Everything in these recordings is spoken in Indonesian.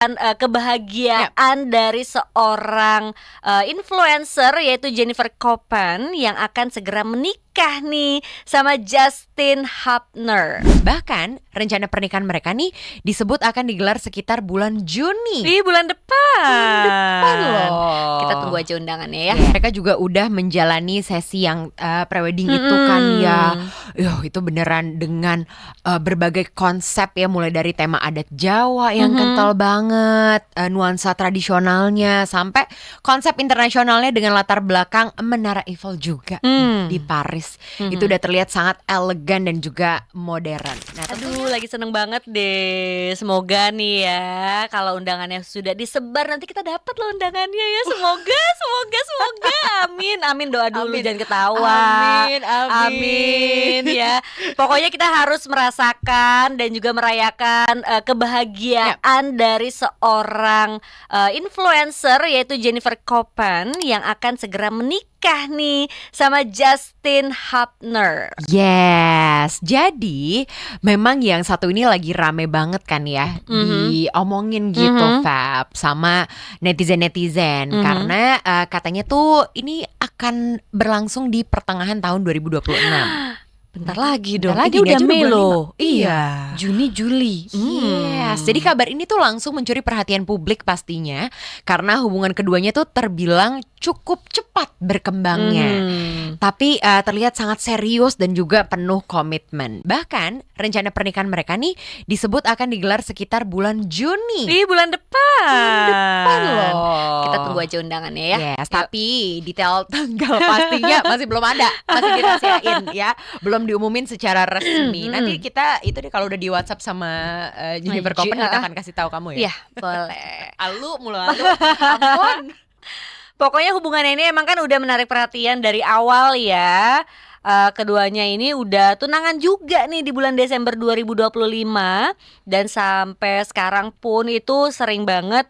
Yap. Kebahagiaan dari seorang, influencer yaitu Jennifer Copen yang akan segera menikah nih sama Justin Hubner. Bahkan rencana pernikahan mereka nih disebut akan digelar sekitar bulan Juni. Ih, bulan depan loh. Kita tunggu aja undangannya ya. Mereka juga udah menjalani sesi yang prewedding itu kan ya. Itu beneran dengan berbagai konsep ya, mulai dari tema adat Jawa yang kental banget, nuansa tradisionalnya, sampai konsep internasionalnya dengan latar belakang Menara Eiffel juga di Paris. Itu udah terlihat sangat elegan dan juga modern. Nah, Aduh, lagi seneng banget deh. Semoga nih ya, kalau undangannya sudah disebar nanti kita dapat loh undangannya ya. Semoga. Amin. Doa dulu, Amin. jangan ketawa. Amin ya. Pokoknya kita harus merasakan dan juga merayakan kebahagiaan dari seorang influencer yaitu Jennifer Copen yang akan segera menikah nih sama Justin Hubner. Yes, jadi memang yang satu ini lagi rame banget kan ya, diomongin gitu Fab sama netizen-netizen karena katanya tuh ini akan berlangsung di pertengahan tahun 2026. Bentar lagi dong. Bentar lagi, Ini udah ini aja udah Mei bulan loh. lima. Iya. Juni, Juli. Yes, jadi kabar ini tuh langsung mencuri perhatian publik pastinya karena hubungan keduanya tuh terbilang cukup cepat berkembangnya. Tapi terlihat sangat serius dan juga penuh komitmen. Bahkan rencana pernikahan mereka nih disebut akan digelar sekitar bulan Juni. Ih, bulan depan loh. Kita tunggu aja undangannya ya. Yes, tapi detail tanggal pastinya masih belum ada, masih dirahasiain ya, belum diumumin secara resmi. Nanti kita itu deh kalau udah di WhatsApp sama Jennifer Copen kita akan kasih tahu kamu ya. Iya, boleh. Alu. Ampun. Pokoknya hubungannya ini emang kan udah menarik perhatian dari awal ya. Keduanya ini udah tunangan juga nih di bulan Desember 2025 dan sampai sekarang pun itu sering banget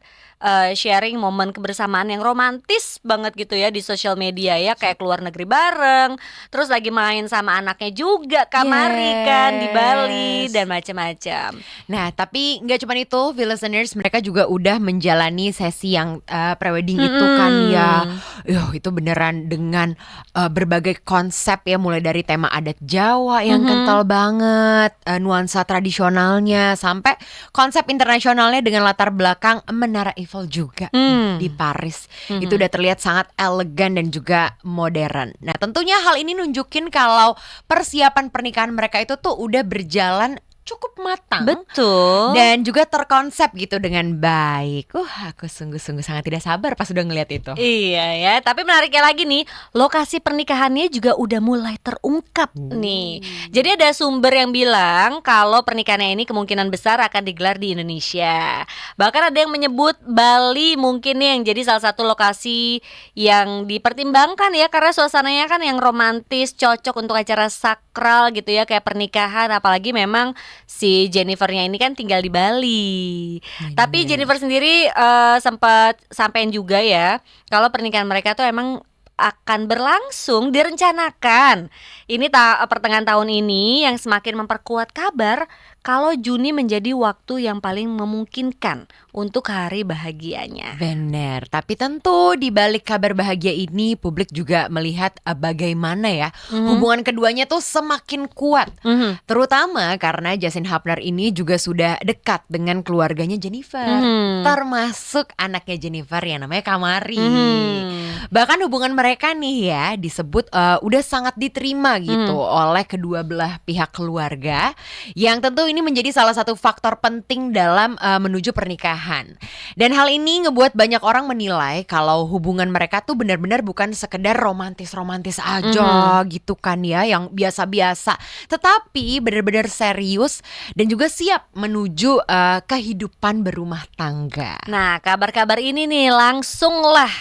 sharing momen kebersamaan yang romantis banget gitu ya di sosial media ya, kayak keluar negeri bareng, terus lagi main sama anaknya juga Kamari kan di Bali dan macam-macam. Nah, tapi nggak cuma itu, listeners, mereka juga udah menjalani sesi yang prewedding itu kan ya. Itu beneran dengan berbagai konsep ya, mulai dari tema adat Jawa yang kental banget, nuansa tradisionalnya, sampai konsep internasionalnya dengan latar belakang Menara Eiffel juga di Paris. Itu udah terlihat sangat elegan dan juga modern. Nah, tentunya hal ini nunjukin kalau persiapan pernikahan mereka itu tuh udah berjalan cukup matang. Betul. Dan juga terkonsep gitu dengan baik. Aku sungguh-sungguh sangat tidak sabar pas udah ngeliat itu. Iya ya, tapi menariknya lagi nih, lokasi pernikahannya juga udah mulai terungkap nih. Jadi ada sumber yang bilang kalau pernikahannya ini kemungkinan besar akan digelar di Indonesia. Bahkan ada yang menyebut Bali mungkin nih yang jadi salah satu lokasi yang dipertimbangkan ya, karena suasananya kan yang romantis, cocok untuk acara sakral gitu ya, kayak pernikahan. Apalagi memang si Jennifernya ini kan tinggal di Bali. Tapi Jennifer sendiri sempat sampein juga ya kalau pernikahan mereka tuh emang akan berlangsung direncanakan ini pertengahan tahun ini, yang semakin memperkuat kabar kalau Juni menjadi waktu yang paling memungkinkan untuk hari bahagianya. Bener, tapi tentu di balik kabar bahagia ini publik juga melihat bagaimana ya hubungan keduanya tuh semakin kuat. Terutama karena Justin Hubner ini juga sudah dekat dengan keluarganya Jennifer, termasuk anaknya Jennifer yang namanya Kamari. Bahkan hubungan mereka nih ya disebut udah sangat diterima gitu oleh kedua belah pihak keluarga, yang tentu ini menjadi salah satu faktor penting dalam menuju pernikahan. Dan hal ini ngebuat banyak orang menilai kalau hubungan mereka tuh benar-benar bukan sekedar romantis-romantis aja gitu kan ya, yang biasa-biasa, tetapi benar-benar serius dan juga siap menuju kehidupan berumah tangga. Nah, kabar-kabar ini nih langsunglah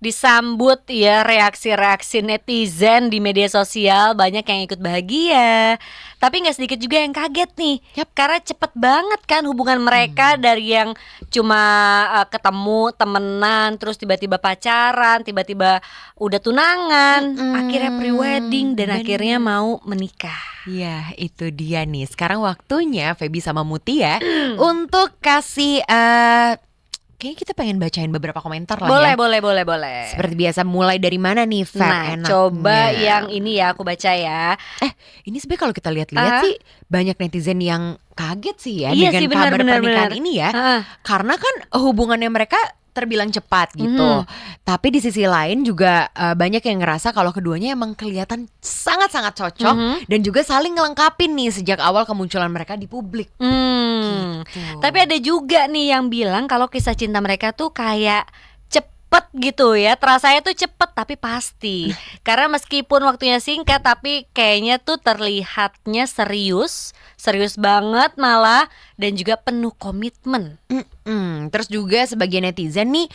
disambut ya reaksi-reaksi netizen di media sosial. Banyak yang ikut bahagia, tapi gak sedikit juga yang kaget nih. Karena cepet banget kan hubungan mereka, dari yang cuma ketemu temenan, terus tiba-tiba pacaran, tiba-tiba udah tunangan, akhirnya pre-wedding, dan akhirnya mau menikah. Ya, itu dia nih. Sekarang waktunya Feby sama Mutia untuk kasih kayaknya kita pengen bacain beberapa komentar lah Boleh, ya. boleh. Seperti biasa, mulai dari mana nih, Feb? Nah, Enaknya. coba yang ini ya aku baca ya. Ini sebenarnya kalau kita lihat-lihat sih banyak netizen yang kaget sih ya Iya dengan sih, benar, kabar benar, pernikahan benar. ini ya. Heeh. Karena kan hubungannya mereka terbilang cepat gitu. Tapi di sisi lain juga banyak yang ngerasa kalau keduanya emang kelihatan sangat-sangat cocok dan juga saling ngelengkapin nih sejak awal kemunculan mereka di publik. Gitu. Tapi ada juga nih yang bilang kalau kisah cinta mereka tuh kayak cepet gitu ya. Terasanya tuh cepet tapi pasti. Karena meskipun waktunya singkat tapi kayaknya tuh terlihatnya serius banget malah, dan juga penuh komitmen. Terus juga sebagian netizen nih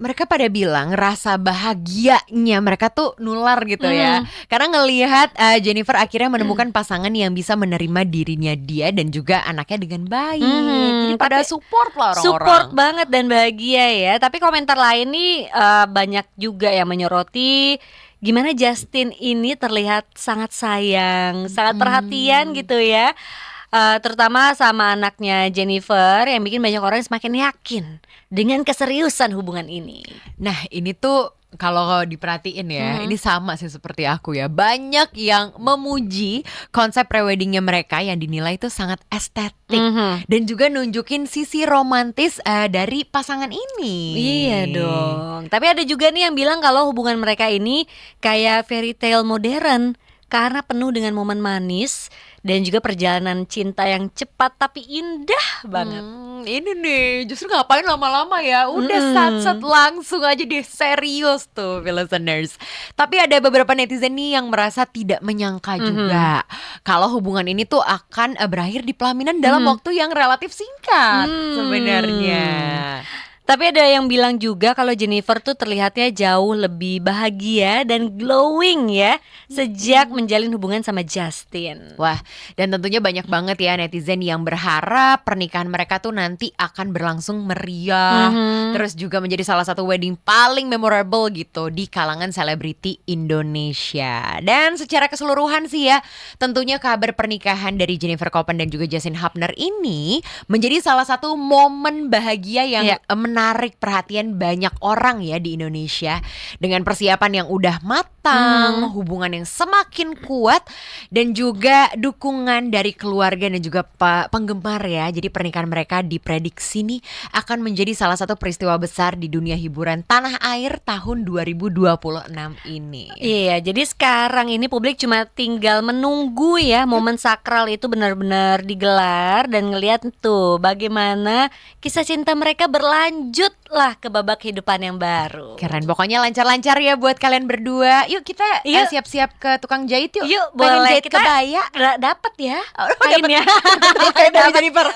mereka pada bilang rasa bahagianya mereka tuh nular gitu ya. Karena ngelihat Jennifer akhirnya menemukan pasangan yang bisa menerima dirinya dia dan juga anaknya dengan baik. Jadi pada support lah orang-orang. Support banget dan bahagia ya. Tapi komentar lain nih banyak juga yang menyoroti gimana Justin ini terlihat sangat sayang, sangat perhatian gitu ya. Terutama sama anaknya Jennifer yang bikin banyak orang semakin yakin dengan keseriusan hubungan ini. Nah ini tuh kalau diperhatiin ya, ini sama sih seperti aku ya. Banyak yang memuji konsep preweddingnya mereka yang dinilai itu sangat estetik dan juga nunjukin sisi romantis dari pasangan ini. Iya dong. Tapi ada juga nih yang bilang kalau hubungan mereka ini kayak fairy tale modern karena penuh dengan momen manis dan juga perjalanan cinta yang cepat tapi indah banget. Ini nih justru ngapain lama-lama ya. Udah sat-sat langsung aja deh, serius tuh listeners. Tapi ada beberapa netizen nih yang merasa tidak menyangka juga kalau hubungan ini tuh akan berakhir di pelaminan dalam waktu yang relatif singkat sebenarnya. Tapi ada yang bilang juga kalau Jennifer tuh terlihatnya jauh lebih bahagia dan glowing ya sejak menjalin hubungan sama Justin. Wah, dan tentunya banyak banget ya netizen yang berharap pernikahan mereka tuh nanti akan berlangsung meriah, terus juga menjadi salah satu wedding paling memorable gitu di kalangan selebriti Indonesia. Dan secara keseluruhan sih ya, tentunya kabar pernikahan dari Jennifer Copen dan juga Justin Hubner ini menjadi salah satu momen bahagia yang menarik perhatian banyak orang ya di Indonesia. Dengan persiapan yang udah matang, hubungan yang semakin kuat, dan juga dukungan dari keluarga dan juga penggemar ya. Jadi pernikahan mereka diprediksi nih akan menjadi salah satu peristiwa besar di dunia hiburan tanah air tahun 2026 ini. Iya, jadi sekarang ini publik cuma tinggal menunggu ya momen sakral itu benar-benar digelar dan ngelihat tuh bagaimana kisah cinta mereka berlanjut lah ke babak kehidupan yang baru. Keren, pokoknya lancar-lancar ya buat kalian berdua. Yuk kita siap-siap ke tukang jahit yuk. Yuk, pengen boleh jahit kita kebaya. dapat ya. Dapat kainnya. dari Jennifer.